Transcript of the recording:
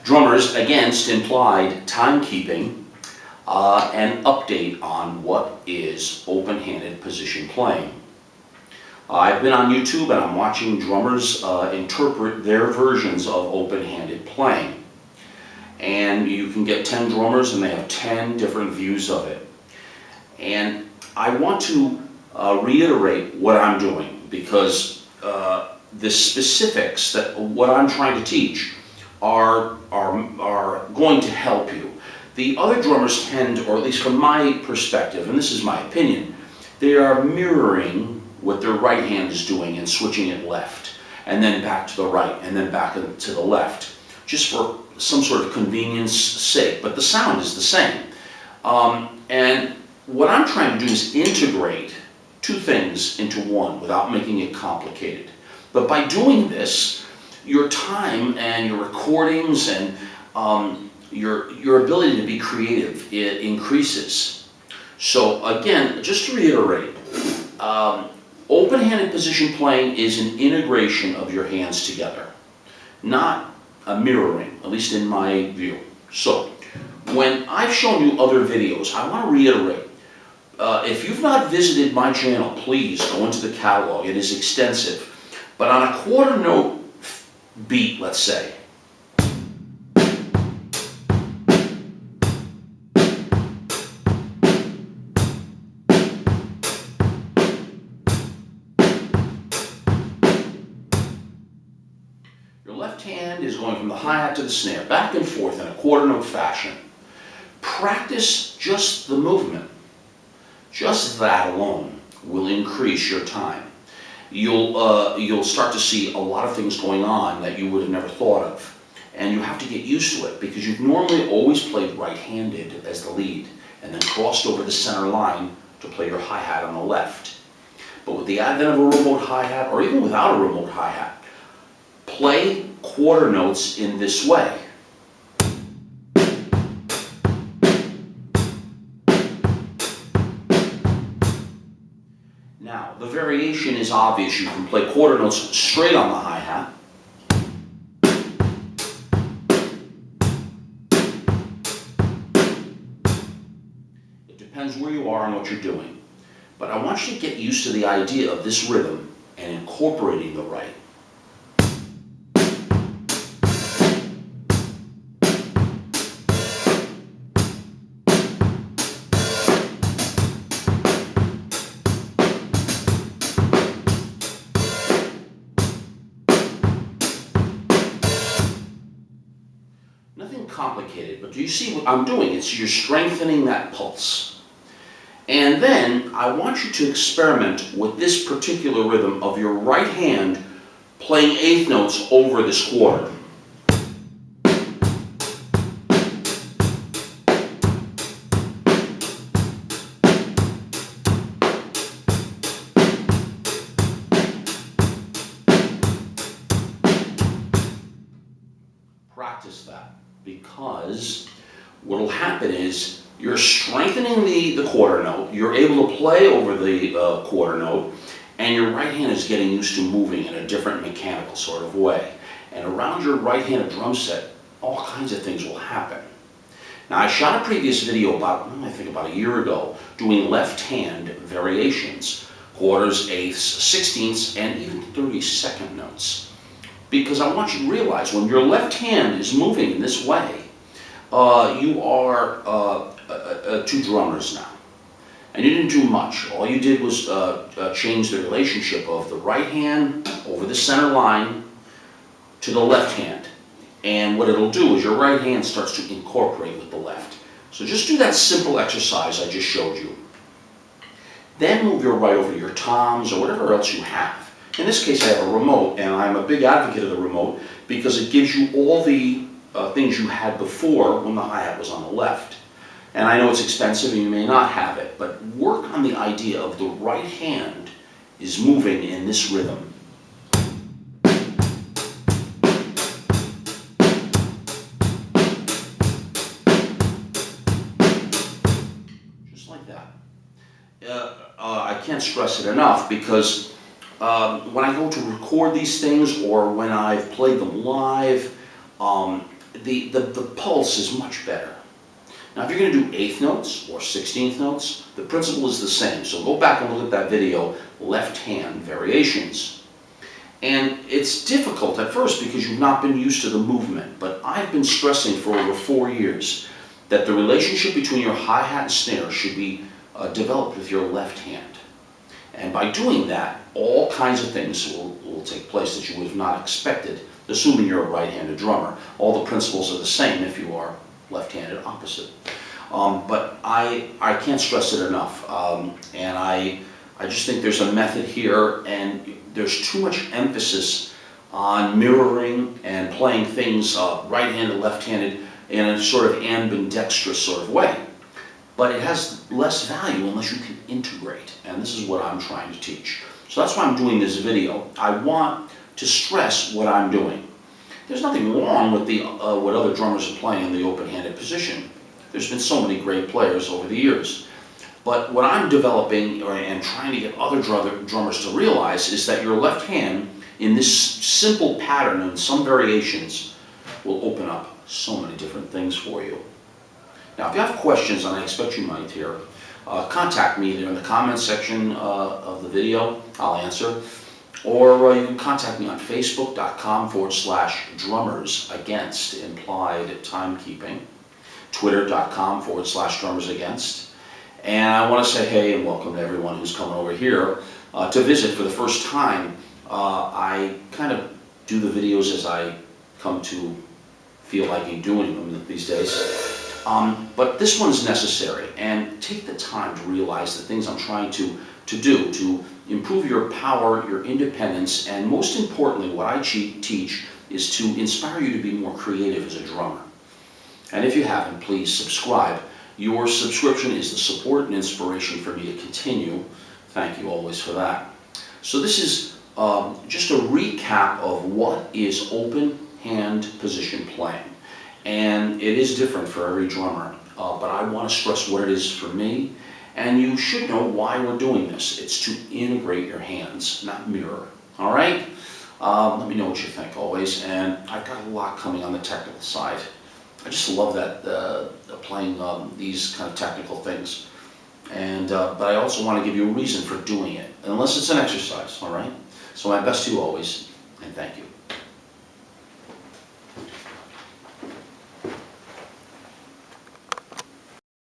Drummers, against implied timekeeping, an update on what is open-handed position playing. I've been on YouTube and I'm watching drummers interpret their versions of open-handed playing. And you can get 10 drummers and they have 10 different views of it. And I want to reiterate what I'm doing, because the specifics that what I'm trying to teach are going to help you. The other drummers tend, or at least from my perspective, and this is my opinion, they are mirroring what their right hand is doing and switching it left, and then back to the right, and then back to the left, just for some sort of convenience sake, but the sound is the same. And what I'm trying to do is integrate two things into one without making it complicated. But by doing this, your time and your recordings and your ability to be creative, it increases. So again, just to reiterate, open-handed position playing is an integration of your hands together, not a mirroring, at least in my view. So when I've shown you other videos, I want to reiterate, if you've not visited my channel, please go into the catalog. It is extensive. But on a quarter note beat, let's say, your left hand is going from the hi-hat to the snare, back and forth in a quarter note fashion. Practice just the movement. Just that alone will increase your time. You'll start to see a lot of things going on that you would have never thought of. And you have to get used to it, because you've normally always played right-handed as the lead and then crossed over the center line to play your hi-hat on the left. But with the advent of a remote hi-hat, or even without a remote hi-hat, play quarter notes in this way. Now, the variation is obvious. You can play quarter notes straight on the hi-hat. It depends where you are and what you're doing. But I want you to get used to the idea of this rhythm and incorporating the right. Nothing complicated, but do you see what I'm doing? You're strengthening that pulse. And then I want you to experiment with this particular rhythm of your right hand playing eighth notes over this quarter. Practice that, because what will happen is you're strengthening the quarter note, you're able to play over the quarter note, and your right hand is getting used to moving in a different mechanical sort of way. And around your right-handed drum set, all kinds of things will happen. Now, I shot a previous video about, I think about a year ago, doing left-hand variations, quarters, eighths, sixteenths, and even 32nd notes. Because I want you to realize when your left hand is moving in this way, you are two drummers now. And you didn't do much. All you did was change the relationship of the right hand over the center line to the left hand. And what it'll do is your right hand starts to incorporate with the left. So just do that simple exercise I just showed you. Then move your right over to your toms or whatever else you have. In this case, I have a remote, and I'm a big advocate of the remote because it gives you all the things you had before when the hi-hat was on the left. And I know it's expensive and you may not have it, but work on the idea of the right hand is moving in this rhythm. Just like that. I can't stress it enough, because when I go to record these things or when I've played them live, the pulse is much better. Now, if you're going to do eighth notes or 16th notes, the principle is the same. So go back and look at that video, left hand variations. And it's difficult at first because you've not been used to the movement, but I've been stressing for over 4 years that the relationship between your hi-hat and snare should be developed with your left hand. And by doing that, all kinds of things will take place that you would have not expected, assuming you're a right-handed drummer. All the principles are the same if you are left-handed opposite. But I can't stress it enough. And I just think there's a method here, and there's too much emphasis on mirroring and playing things right-handed, left-handed in a sort of ambidextrous sort of way. But it has less value unless you can integrate, and this is what I'm trying to teach. So that's why I'm doing this video. I want to stress what I'm doing. There's nothing wrong with what other drummers are playing in the open-handed position. There's been so many great players over the years. But what I'm developing and trying to get other drummers to realize is that your left hand, in this simple pattern and some variations, will open up so many different things for you. Now, if you have questions, and I expect you might here, contact me either in the comments section of the video, I'll answer, or you can contact me on facebook.com/drummers against implied timekeeping, twitter.com/drummers against, and I want to say hey and welcome to everyone who's coming over here to visit for the first time. I kind of do the videos as I come to feel like doing them these days. But this one's necessary, and take the time to realize the things I'm trying to do to improve your power, your independence, and most importantly, what I teach is to inspire you to be more creative as a drummer. And if you haven't, please subscribe. Your subscription is the support and inspiration for me to continue. Thank you always for that. So this is just a recap of what is open hand position playing. And it is different for every drummer, but I want to stress what it is for me, and you should know why we're doing this. It's to integrate your hands, not mirror, all right? Let me know what you think always, and I've got a lot coming on the technical side. I just love that, playing these kind of technical things, and but I also want to give you a reason for doing it, unless it's an exercise, all right? So my best to you always, and thank you.